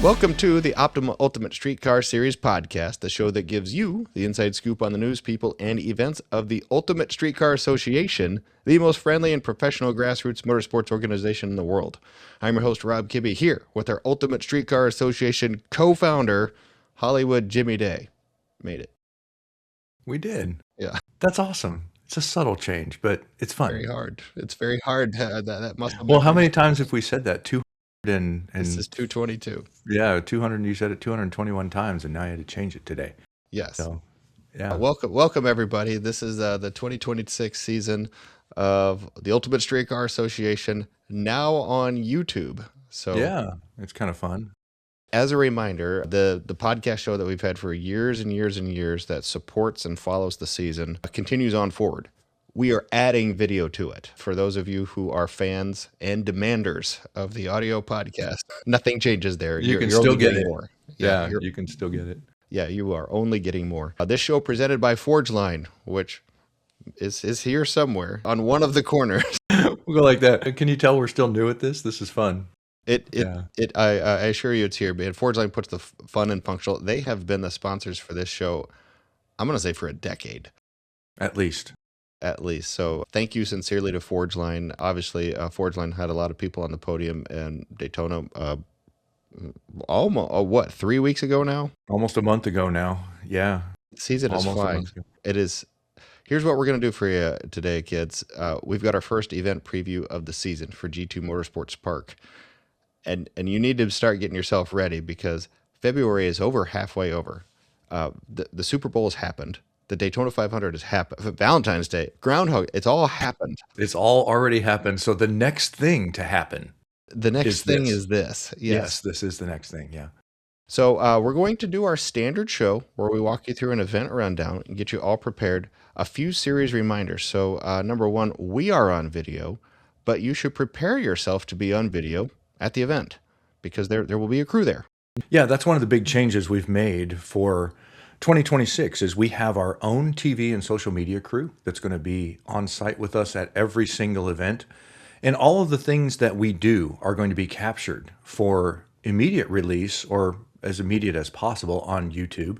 Welcome to the Optimal Ultimate Streetcar Series podcast, the show that gives you the inside scoop on the news, people, and events of the Ultimate Streetcar Association, the most friendly and professional grassroots motorsports organization in the world. I'm your host, Rob Kibbe, here with our Ultimate Streetcar Association co-founder, Hollywood Jimmy Day. Made it. We did. Yeah. That's awesome. It's a subtle change, but it's fun. Very hard. It's very hard. That muscle Well, how memory. many times have we said that? 200 and This is 222. yeah, 200. You said it 221 times, and now you had to change it today. Yes. So, yeah. Welcome everybody. This is the 2026 season of the Ultimate Streetcar Association, now on YouTube. So Yeah, it's kind of fun. as a reminder, the podcast show that we've had for years and years and years that supports and follows the season continues on forward. We are adding video to it. For those of you who are fans and demanders of the audio podcast, nothing changes there. You can you're still only get getting it. more. Yeah, you can still get it. Yeah, you are only getting more. This show presented by Forge Line, which is here somewhere on one of the corners. We'll go like that. Can you tell we're still new at this? This is fun. I assure you it's here, man. Forge Line puts the fun and functional. They have been the sponsors for this show, I'm going to say for a decade. At least. So thank you sincerely to Forge Line. Obviously, Forge Line had a lot of people on the podium in Daytona almost 3 weeks ago now? Almost a month ago now. Yeah. Season is Almost a flying. month ago. It is. Here's what we're going to do for you today, kids. We've got our first event preview of the season for G2 Motorsports Park. And you need to start getting yourself ready because February is halfway over. The Super Bowl has happened. The Daytona 500 has happened. Valentine's Day, Groundhog, it's all happened. It's all already happened. So the next thing to happen. The next thing is this. Yes, this is the next thing. Yeah. So we're going to do our standard show where we walk you through an event rundown and get you all prepared. A few series reminders. So number one, we are on video, but you should prepare yourself to be on video at the event because there will be a crew there. Yeah, that's one of the big changes we've made for 2026 is we have our own TV and social media crew that's going to be on site with us at every single event. And all of the things that we do are going to be captured for immediate release or as immediate as possible on YouTube.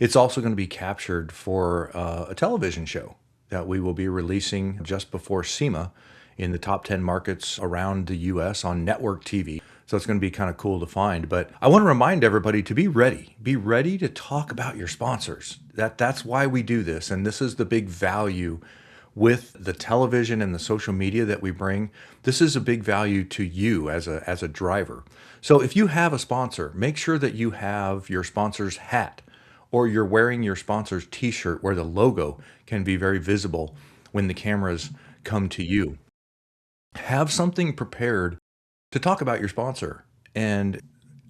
It's also going to be captured for a television show that we will be releasing just before SEMA in the top 10 markets around the US on network TV. So it's going to be kind of cool to find. But I want to remind everybody to be ready. Be ready to talk about your sponsors. That's why we do this. And this is the big value with the television and the social media that we bring. This is a big value to you as a driver. So if you have a sponsor, make sure that you have your sponsor's hat or you're wearing your sponsor's t-shirt where the logo can be very visible when the cameras come to you. Have something prepared to talk about your sponsor. And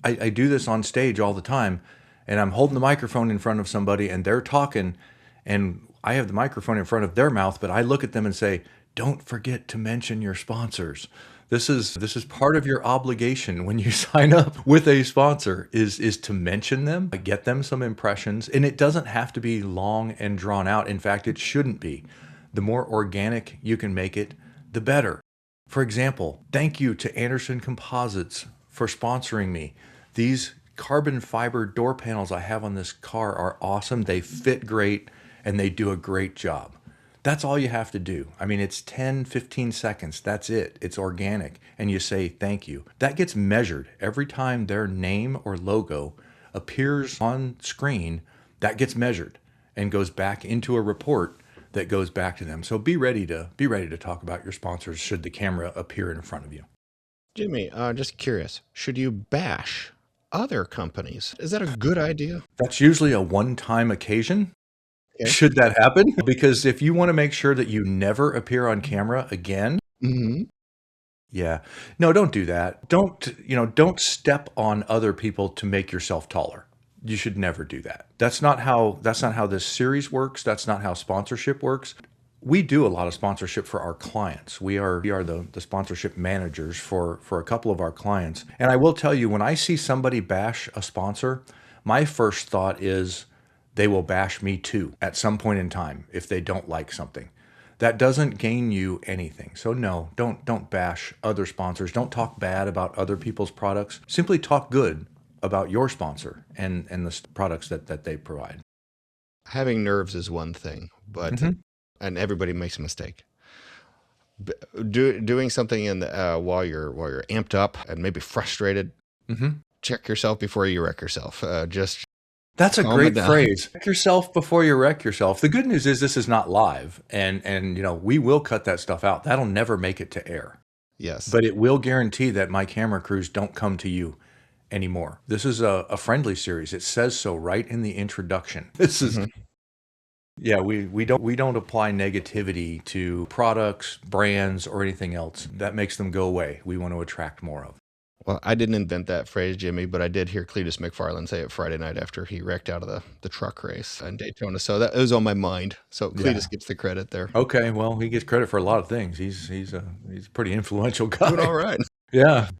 I do this on stage all the time, and I'm holding the microphone in front of somebody and they're talking and I have the microphone in front of their mouth, but I look at them and say, don't forget to mention your sponsors. This is part of your obligation when you sign up with a sponsor is to mention them, get them some impressions, and it doesn't have to be long and drawn out. In fact, it shouldn't be. The more organic you can make it, the better. For example, thank you to Anderson Composites for sponsoring me. These carbon fiber door panels I have on this car are awesome. They fit great and they do a great job. That's all you have to do. I mean, it's 10, 15 seconds. That's it. It's organic. And you say thank you. That gets measured. Every time their name or logo appears on screen, that gets measured and goes back into a report that goes back to them. So be ready to talk about your sponsors should the camera appear in front of you. Jimmy, just curious, should you bash other companies? Is that a good idea? That's usually a one-time occasion. Okay. Should that happen? Because if you want to make sure that you never appear on camera again, yeah, no, don't do that. Don't step on other people to make yourself taller. You should never do that. That's not how this series works. That's not how sponsorship works. We do a lot of sponsorship for our clients. We are the sponsorship managers for a couple of our clients. And I will tell you, when I see somebody bash a sponsor, my first thought is they will bash me too at some point in time if they don't like something. That doesn't gain you anything. So no, don't bash other sponsors. Don't talk bad about other people's products. Simply talk good about your sponsor and the products that they provide. Having nerves is one thing, but and everybody makes a mistake. Doing something in the, while you're amped up and maybe frustrated, check yourself before you wreck yourself. Just That's a calm it great down. phrase. Wreck yourself before you wreck yourself. The good news is this is not live, and you know, we will cut that stuff out. That'll never make it to air. Yes, But it will guarantee that my camera crews don't come to you anymore. This is a friendly series. It says so right in the introduction. This is yeah, we don't apply negativity to products, brands, or anything else. That makes them go away. We want to attract more of. well, I didn't invent that phrase, Jimmy, but I did hear Cletus McFarland say it Friday night after he wrecked out of the truck race in Daytona. So that it was on my mind. So Cletus gets the credit there. Okay, well, he gets credit for a lot of things. He's a pretty influential guy. Doing all right. Yeah.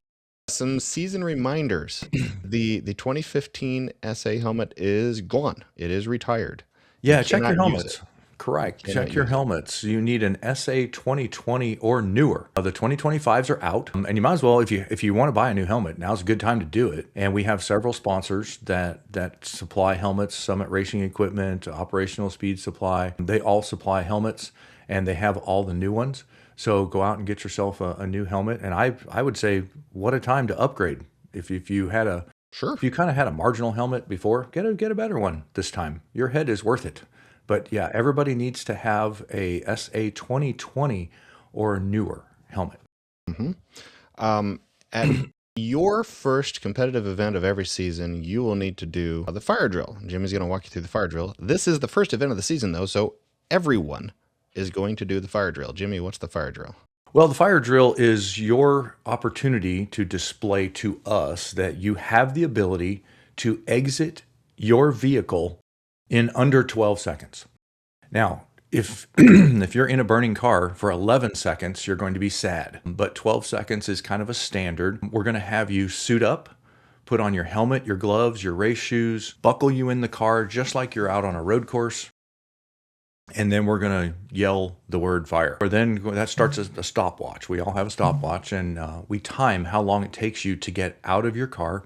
Some season reminders. The 2015 SA helmet is gone. It is retired. Yeah, You check your cannot use helmets. it. Correct. Cannot Check your use it. helmets. You need an SA 2020 or newer. The 2025s are out, and you might as well, if you want to buy a new helmet, now's a good time to do it. And we have several sponsors that supply helmets: Summit Racing Equipment, Operational Speed Supply. They all supply helmets, and they have all the new ones. So go out and get yourself a new helmet. And I would say, what a time to upgrade. If you had a Sure. If you kind of had a marginal helmet before, get a better one this time. Your head is worth it. But yeah, everybody needs to have a SA 2020 or newer helmet. At your first competitive event of every season, you will need to do the fire drill. Jimmy's going to walk you through the fire drill. This is the first event of the season, though, so everyone is going to do the fire drill. Jimmy, what's the fire drill? Well, the fire drill is your opportunity to display to us that you have the ability to exit your vehicle in under 12 seconds. Now, if if you're in a burning car for 11 seconds, you're going to be sad. But 12 seconds is kind of a standard. We're going to have you suit up, put on your helmet, your gloves, your race shoes, buckle you in the car just like you're out on a road course. And then we're going to yell the word fire. Or then that starts a stopwatch. We all have a stopwatch, and we time how long it takes you to get out of your car.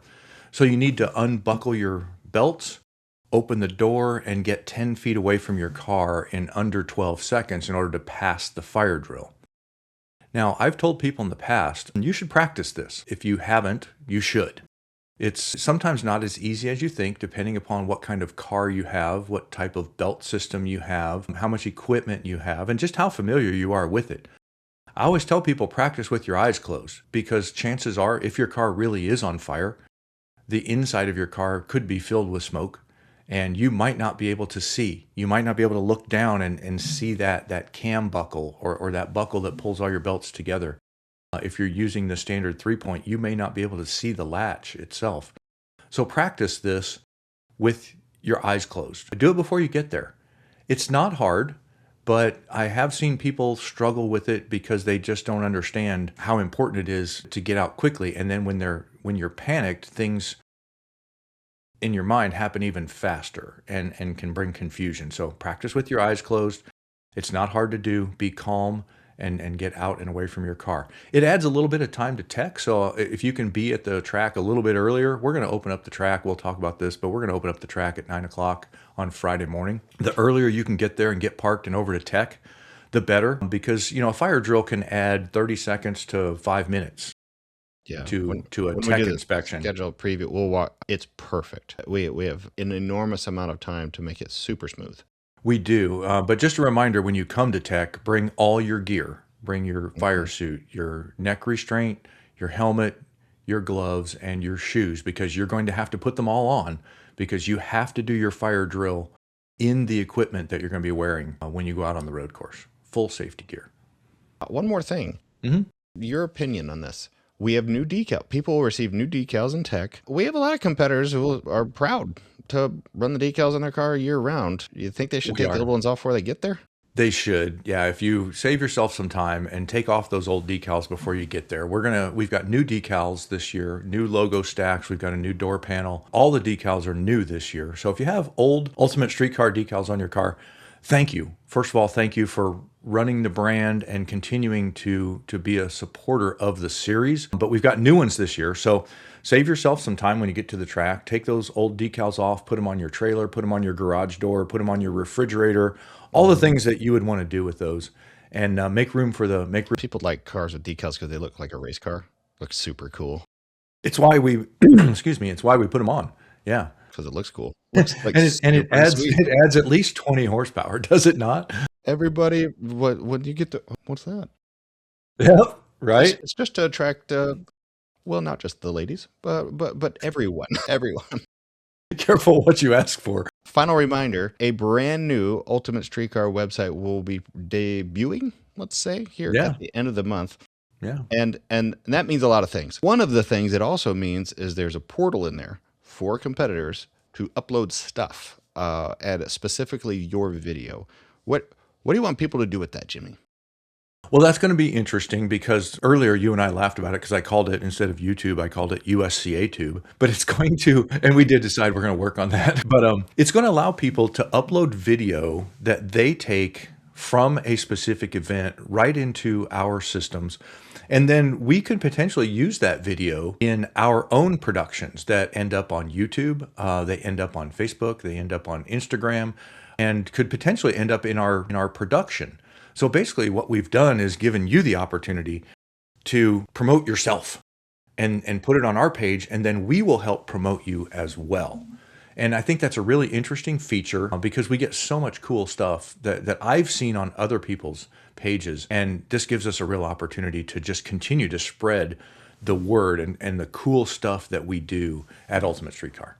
So you need to unbuckle your belts, open the door, and get 10 feet away from your car in under 12 seconds in order to pass the fire drill. Now, I've told people in the past, you should practice this. If you haven't, you should. It's sometimes not as easy as you think, depending upon what kind of car you have, what type of belt system you have, how much equipment you have, and just how familiar you are with it. I always tell people practice with your eyes closed, because chances are, if your car really is on fire, the inside of your car could be filled with smoke, and you might not be able to see. You might not be able to look down and see that cam buckle or that buckle that pulls all your belts together. If you're using the standard 3-point, you may not be able to see the latch itself. So practice this with your eyes closed. Do it before you get there. It's not hard, but I have seen people struggle with it because they just don't understand how important it is to get out quickly. And then when you're panicked, things in your mind happen even faster and can bring confusion. So practice with your eyes closed. It's not hard to do. Be calm and get out and away from your car. It adds a little bit of time to tech. So if you can be at the track a little bit earlier, we're going to open up the track. We'll talk about this, but we're going to open up the track at 9 o'clock on Friday morning. The earlier you can get there and get parked and over to tech, the better, because a fire drill can add 30 seconds to 5 minutes. Yeah, to a when tech we do inspection. Schedule preview, we'll walk. It's perfect. We have an enormous amount of time to make it super smooth. We do, but just a reminder, when you come to tech, bring all your gear. Bring your fire suit, your neck restraint, your helmet, your gloves, and your shoes, because you're going to have to put them all on, because you have to do your fire drill in the equipment that you're going to be wearing when you go out on the road course. Full safety gear. One more thing. Your opinion on this. We have new decal. People will receive new decals in tech. We have a lot of competitors who are proud to run the decals on their car year round. You think they should take the old ones off before they get there? They should. Yeah, if you save yourself some time and take off those old decals before you get there. We've got new decals this year, new logo stacks, we've got a new door panel. All the decals are new this year. So if you have old Ultimate Street Car decals on your car, Thank you. First of all, thank you for running the brand and continuing to be a supporter of the series. But we've got new ones this year. So save yourself some time when you get to the track. Take those old decals off, put them on your trailer, put them on your garage door, put them on your refrigerator, all the things that you would want to do with those. And make room for the make room. People like cars with decals because they look like a race car. Looks super cool It's why we excuse me, it's why we put them on. Yeah. because it looks cool. Looks like And it super adds sweet. it adds at least 20 horsepower, does it not? Everybody, when you get to what's that? Yep. Right? It's just to attract, well, not just the ladies, but everyone, everyone. Be careful what you ask for. Final reminder: a brand new Ultimate Streetcar website will be debuting. Let's say here Yeah. at the end of the month. Yeah. And that means a lot of things. One of the things it also means is there's a portal in there for competitors to upload stuff, and specifically your video. What do you want people to do with that, Jimmy? Well, that's going to be interesting because earlier you and I laughed about it because I called it, instead of YouTube, I called it USCA tube. But it's going to, and we did decide we're going to work on that. But it's going to allow people to upload video that they take from a specific event right into our systems. And then we could potentially use that video in our own productions that end up on YouTube. They end up on Facebook. They end up on Instagram, and could potentially end up in our production. So basically what we've done is given you the opportunity to promote yourself and put it on our page, and then we will help promote you as well. And I think that's a really interesting feature because we get so much cool stuff that I've seen on other people's pages. And this gives us a real opportunity to just continue to spread the word and the cool stuff that we do at Ultimate Streetcar.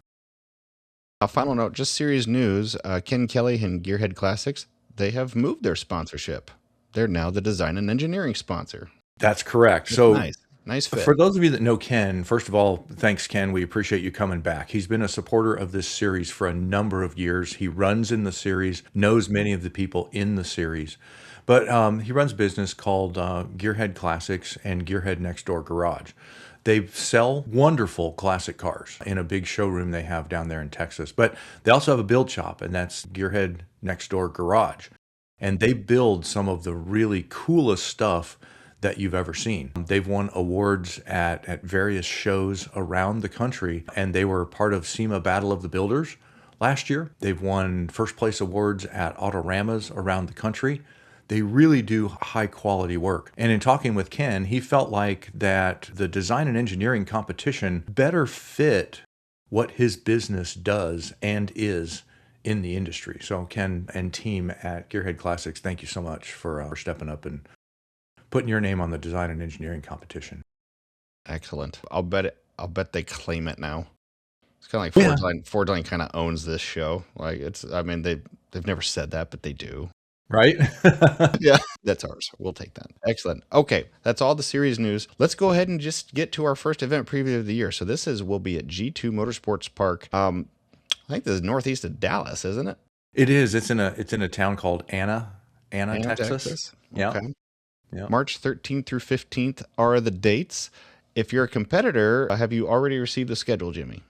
A final note, just series news, Ken Kelly and Gearhead Classics, they have moved their sponsorship. They're now the design and engineering sponsor. That's correct. That's So nice fit. for those of you that know Ken, first of all, thanks, Ken. We appreciate you coming back. He's been a supporter of this series for a number of years. He runs in the series, knows many of the people in the series. But he runs a business called Gearhead Classics and Gearhead Next Door Garage. They sell wonderful classic cars in a big showroom they have down there in Texas. But they also have a build shop, and that's Gearhead Next Door Garage. And they build some of the really coolest stuff that you've ever seen. They've won awards at various shows around the country, and they were part of SEMA Battle of the Builders last year. They've won first place awards at Autoramas around the country. They really do high quality work. And in talking with Ken, he felt like that the design and engineering competition better fit what his business does and is in the industry. So Ken and team at Gearhead Classics, thank you so much for stepping up and putting your name on the design and engineering competition. Excellent. I'll bet they claim it now. It's kind of like Yeah. Ford Line kind of owns this show. Like they've never said that, but they do. Right? Yeah, that's ours. We'll take that. Excellent. Okay, that's all the series news. Let's go ahead and just get to our first event preview of the year. So will be at G2 Motorsports Park. I think this is northeast of Dallas, isn't it? It is. It's in a town called Anna, Texas. Yeah. Okay. Yeah. March 13th through 15th are the dates. If you're a competitor, have you already received the schedule, Jimmy?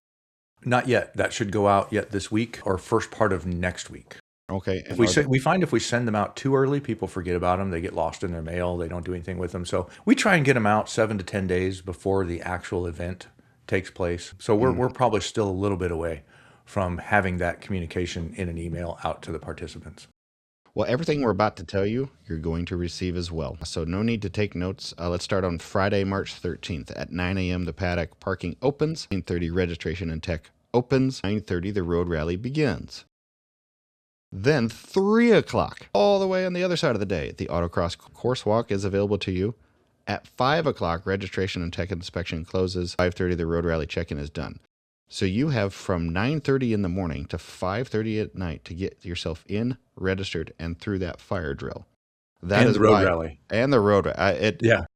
Not yet. That should go out yet this week or first part of next week. Okay. We find if we send them out too early, people forget about them. They get lost in their mail. They don't do anything with them. So we try and get them out 7 to 10 days before the actual event takes place. So we're probably still a little bit away from having that communication in an email out to the participants. Well, everything we're about to tell you, you're going to receive as well. So no need to take notes. Let's start on Friday, March 13th at 9 a.m. The paddock parking opens. 9:30 registration and tech opens. 9:30 the road rally begins. Then 3 o'clock, all the way on the other side of the day, the autocross course walk is available to you. At 5 o'clock, registration and tech inspection closes. 5:30 the road rally check-in is done. So you have from 9:30 in the morning to 5:30 at night to get yourself in, registered, and through that fire drill. That is the road rally. And the road rally. Yeah.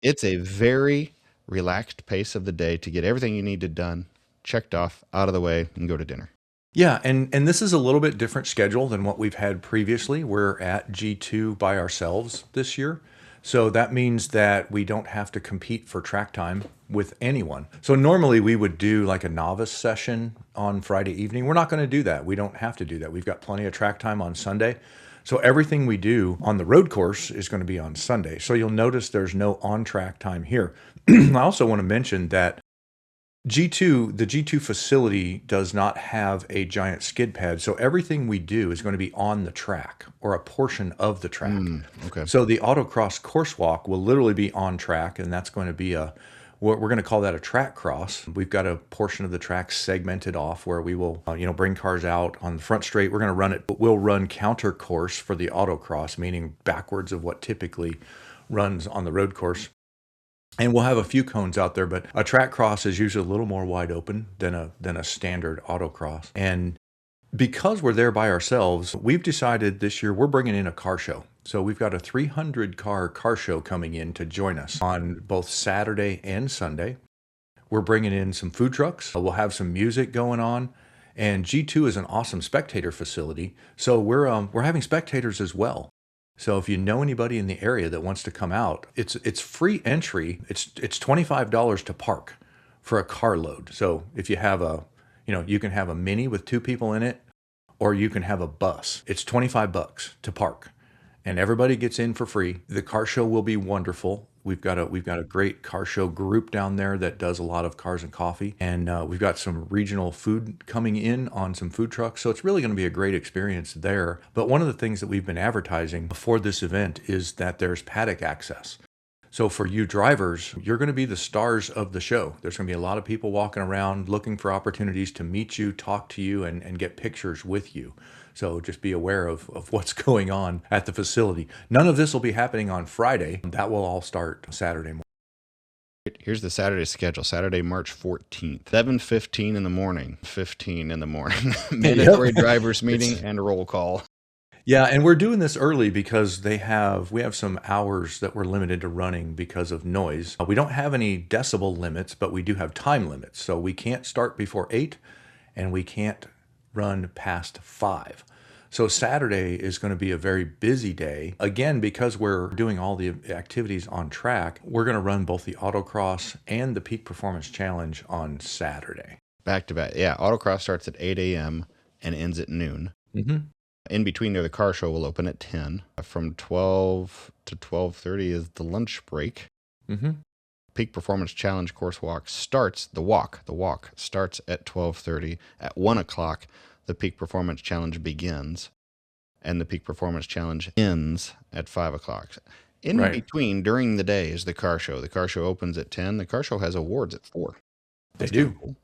It's a very relaxed pace of the day to get everything you need to done, checked off, out of the way, and go to dinner. Yeah, and this is a little bit different schedule than what we've had previously. We're at G2 by ourselves this year. So that means that we don't have to compete for track time with anyone. So normally we would do like a novice session on Friday evening. We're not going to do that. We don't have to do that. We've got plenty of track time on Sunday. So everything we do on the road course is going to be on Sunday. So you'll notice there's no on-track time here. I also want to mention that the G2 facility does not have a giant skid pad. So everything we do is going to be on the track or a portion of the track. Okay. So the autocross course walk will literally be on track, and that's going to be what we're going to call that a track cross. We've got a portion of the track segmented off where we will, bring cars out on the front straight. We're going to run it, but we'll run counter course for the autocross, meaning backwards of what typically runs on the road course. And we'll have a few cones out there, but a track cross is usually a little more wide open than a standard autocross. And because we're there by ourselves, we've decided this year we're bringing in a car show. So we've got a 300 car show coming in to join us on both Saturday and Sunday. We're bringing in some food trucks. We'll have some music going on. And G2 is an awesome spectator facility. So we're having spectators as well. So if you know anybody in the area that wants to come out, it's free entry. It's $25 to park for a carload. So if you have you can have a Mini with 2 people in it, or you can have a bus. It's $25 to park, and everybody gets in for free. The car show will be wonderful. We've got a great car show group down there that does a lot of cars and coffee, and we've got some regional food coming in on some food trucks. So it's really going to be a great experience there. But one of the things that we've been advertising before this event is that there's paddock access. So for you drivers, you're going to be the stars of the show. There's going to be a lot of people walking around looking for opportunities to meet you, talk to you, and get pictures with you. So just be aware of what's going on at the facility. None of this will be happening on Friday. That will all start Saturday morning. Here's the Saturday schedule. Saturday, March 14th, 7:15 in the morning, 15 in the morning. Mandatory drivers meeting and roll call. Yeah, and we're doing this early because we have some hours that we're limited to running because of noise. We don't have any decibel limits, but we do have time limits. So we can't start before 8 and we can't run past 5. So Saturday is going to be a very busy day. Again, because we're doing all the activities on track, we're going to run both the autocross and the Peak Performance Challenge on Saturday. Back to back. Yeah, autocross starts at 8 a.m. and ends at noon. Mm-hmm. In between there, the car show will open at 10. From 12 to 12:30 is the lunch break. Mm-hmm. Peak Performance Challenge course walk starts, the walk starts at 12:30. At 1 o'clock, the Peak Performance Challenge begins, and the Peak Performance Challenge ends at 5 o'clock. In between, during the day, is the car show. The car show opens at 10. The car show has awards at 4. They do. Cool.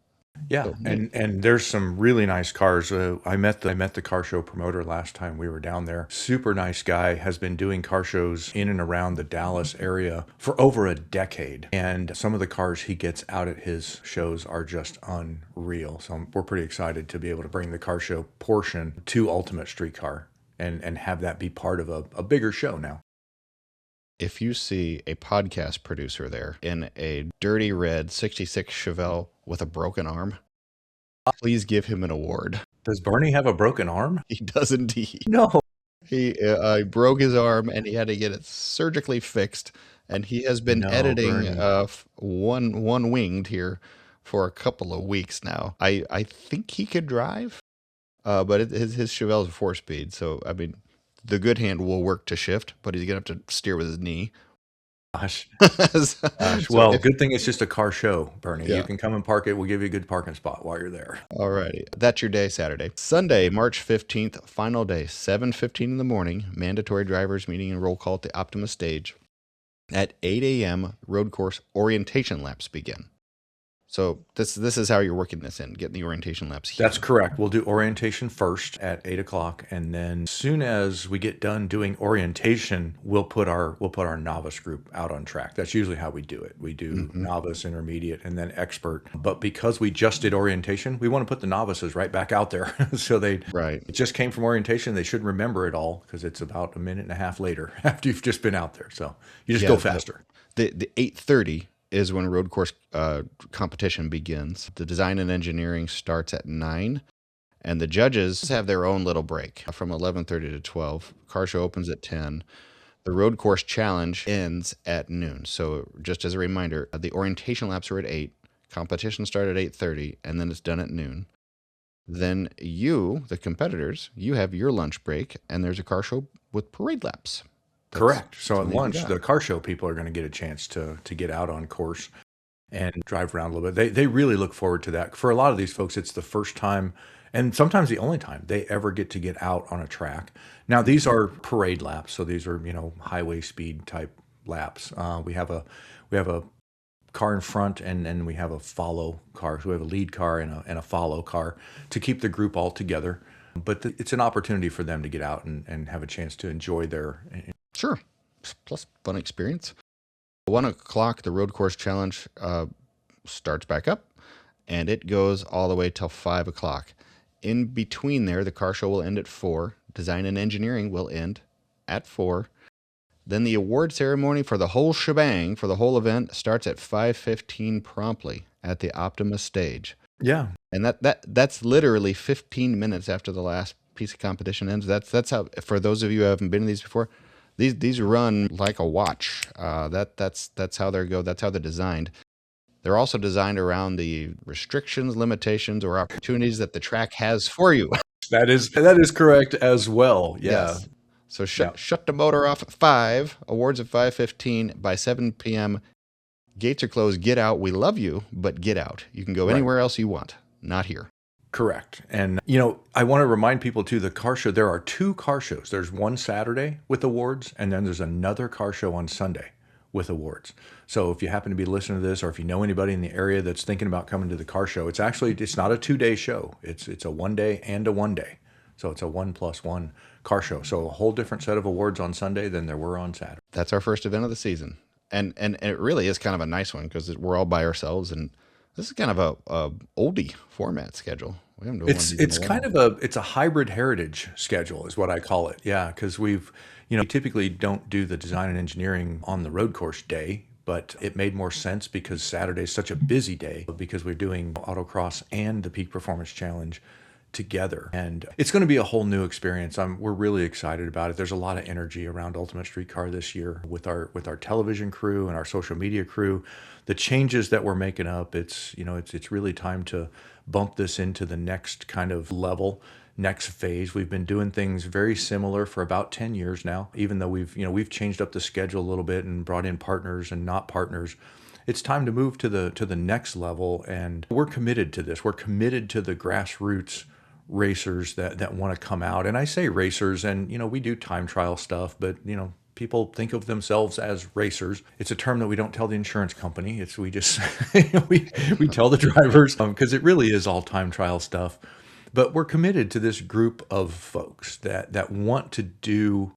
Yeah, and there's some really nice cars. I met the car show promoter last time we were down there. Super nice guy, has been doing car shows in and around the Dallas area for over a decade. And some of the cars he gets out at his shows are just unreal. So we're pretty excited to be able to bring the car show portion to Ultimate Streetcar and have that be part of a bigger show now. If you see a podcast producer there in a dirty red 66 Chevelle with a broken arm, please give him an award. Does Bernie have a broken arm? He does indeed. No. He broke his arm and he had to get it surgically fixed. And he has been editing one winged here for a couple of weeks now. I think he could drive, but his Chevelle's a 4-speed. So, I mean, the good hand will work to shift, but he's going to have to steer with his knee. Gosh. Well, good thing it's just a car show, Bernie. Yeah. You can come and park it. We'll give you a good parking spot while you're there. All righty. That's your day, Saturday. Sunday, March 15th, final day, 7:15 in the morning, mandatory drivers meeting and roll call at the Optima stage. At 8 a.m., road course orientation laps begin. So this is how you're working this in, getting the orientation laps here. That's correct. We'll do orientation first at 8 o'clock, and then as soon as we get done doing orientation, we'll put our novice group out on track. That's usually how we do it. We do novice, intermediate, and then expert. But because we just did orientation, we want to put the novices right back out there. So it just came from orientation. They should remember it all because it's about a minute and a half later after you've just been out there. So you just go faster. The 8:30 is when road course competition begins. The design and engineering starts at 9, and the judges have their own little break from 11:30 to 12. Car show opens at 10. The road course challenge ends at noon. So just as a reminder, the orientation laps are at 8, competition start at 8:30, and then it's done at noon. Then you, the competitors, you have your lunch break, and there's a car show with parade laps. Correct. So all at you lunch, got. the car show people are going to get a chance to get out on course and drive around a little bit. They really look forward to that. For a lot of these folks, it's the first time and sometimes the only time they ever get to get out on a track. Now, these are parade laps, so these are, highway speed type laps. We have a car in front, and then we have a follow car. So we have a lead car and a follow car to keep the group all together. But it's an opportunity for them to get out and have a chance to enjoy their. Sure. Plus fun experience. 1 o'clock, the road course challenge starts back up, and it goes all the way till 5 o'clock. In between there, the car show will end at 4. Design and engineering will end at 4. Then the award ceremony for the whole shebang, for the whole event, starts at 5:15 promptly at the Optimus stage. Yeah. And that's literally 15 minutes after the last piece of competition ends. That's how, for those of you who haven't been to these before, these run like a watch. That's how they go. That's how they're designed. They're also designed around the restrictions, limitations, or opportunities that the track has for you. That is correct as well. Yeah. Yes. So shut the motor off at 5. Awards at 5:15. By 7 p.m., gates are closed. Get out. We love you, but get out. You can go anywhere else you want. Not here. Correct. And, I want to remind people too, the car show, there are 2 car shows. There's one Saturday with awards, and then there's another car show on Sunday with awards. So if you happen to be listening to this, or if you know anybody in the area that's thinking about coming to the car show, it's not a 2-day show. It's a 1 day and a 1 day. So it's a 1+1 car show. So a whole different set of awards on Sunday than there were on Saturday. That's our first event of the season. And it really is kind of a nice one because we're all by ourselves, and this is kind of a oldie format schedule. We haven't done one of these in It's a while. kind of it's a hybrid heritage schedule is what I call it. Yeah, because we typically don't do the design and engineering on the road course day, but it made more sense because Saturday is such a busy day because we're doing autocross and the Peak Performance Challenge together, and it's going to be a whole new experience. We're really excited about it. There's a lot of energy around Ultimate Streetcar this year with our television crew and our social media crew. The changes that we're making up, it's really time to bump this into the next kind of level, next phase. We've been doing things very similar for about 10 years now, even though we've changed up the schedule a little bit and brought in partners and not partners. It's time to move to the next level, and we're committed to this. We're committed to the grassroots racers that want to come out. And I say racers, and we do time trial stuff, but people think of themselves as racers. It's a term that we don't tell the insurance company. We just we tell the drivers because it really is all time trial stuff. But we're committed to this group of folks that want to do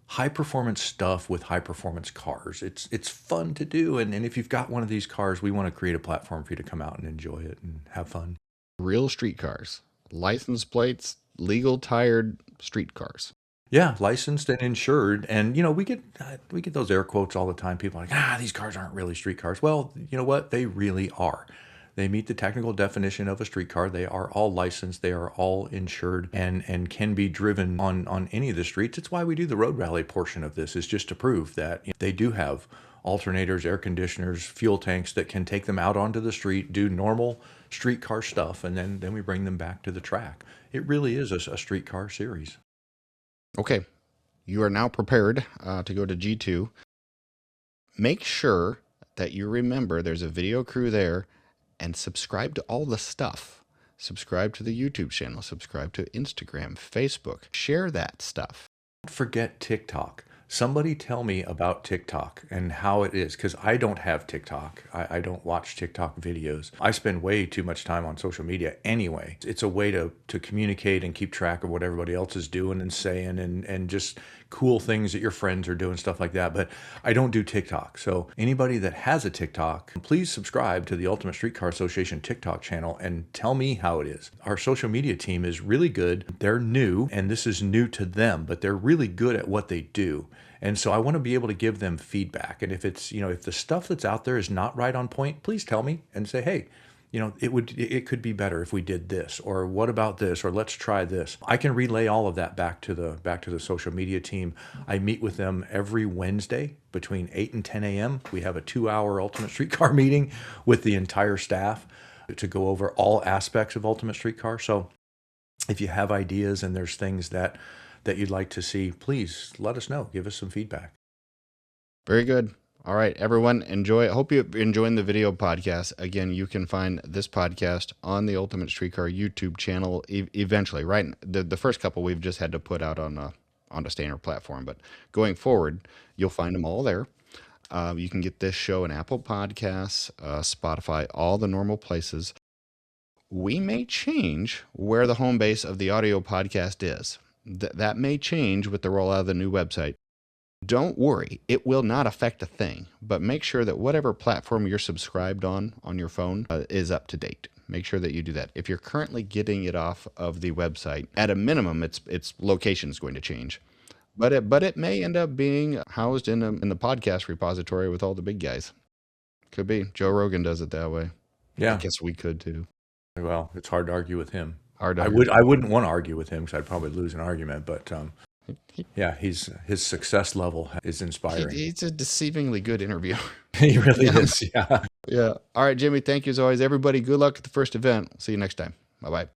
high performance stuff with high performance cars. It's fun to do, and if you've got one of these cars, we want to create a platform for you to come out and enjoy it and have fun. Real street cars, license plates, legal tired street cars. Yeah, licensed and insured, and we get those air quotes all the time. People are like, these cars aren't really street cars. Well, you know what? They really are. They meet the technical definition of a street car. They are all licensed. They are all insured and can be driven on any of the streets. It's why we do the road rally portion of this, is just to prove that they do have alternators, air conditioners, fuel tanks that can take them out onto the street, do normal street car stuff, and then we bring them back to the track. It really is a street car series. Okay, you are now prepared to go to G2. Make sure that you remember there's a video crew there, and subscribe to all the stuff. Subscribe to the YouTube channel, subscribe to Instagram, Facebook, share that stuff. Don't forget TikTok. Somebody tell me about TikTok and how it is, because I don't have TikTok. I don't watch TikTok videos. I spend way too much time on social media anyway. It's a way to communicate and keep track of what everybody else is doing and saying, and just cool things that your friends are doing, stuff like that. But I don't do TikTok. So anybody that has a TikTok, please subscribe to the Ultimate Streetcar Association TikTok channel and tell me how it is. Our social media team is really good. They're new, and this is new to them, but they're really good at what they do. And so I want to be able to give them feedback. And if it's, if the stuff that's out there is not right on point, please tell me and say, hey, it could be better if we did this, or what about this, or let's try this. I can relay all of that back to the social media team. I meet with them every Wednesday between 8 and 10 a.m. We have a 2-hour Ultimate Streetcar meeting with the entire staff to go over all aspects of Ultimate Streetcar. So if you have ideas and there's things that you'd like to see, please let us know. Give us some feedback. Very good. All right, everyone, enjoy. I hope you're enjoying the video podcast. Again, you can find this podcast on the Ultimate Streetcar YouTube channel eventually, right? The first couple we've just had to put out on a standard platform, but going forward, you'll find them all there. You can get this show in Apple Podcasts, Spotify, all the normal places. We may change where the home base of the audio podcast is. That may change with the rollout of the new website. Don't worry, it will not affect a thing, but make sure that whatever platform you're subscribed on your phone is up to date. Make sure that you do that. If you're currently getting it off of the website, at a minimum, its location is going to change. But it may end up being housed in the podcast repository with all the big guys. Could be. Joe Rogan does it that way. Yeah. I guess we could too. Well, it's hard to argue with him. I wouldn't want to argue with him because I'd probably lose an argument, but yeah, his success level is inspiring. He's a deceivingly good interviewer. He really is, yeah. Yeah. All right, Jimmy, thank you as always. Everybody, good luck at the first event. See you next time. Bye-bye.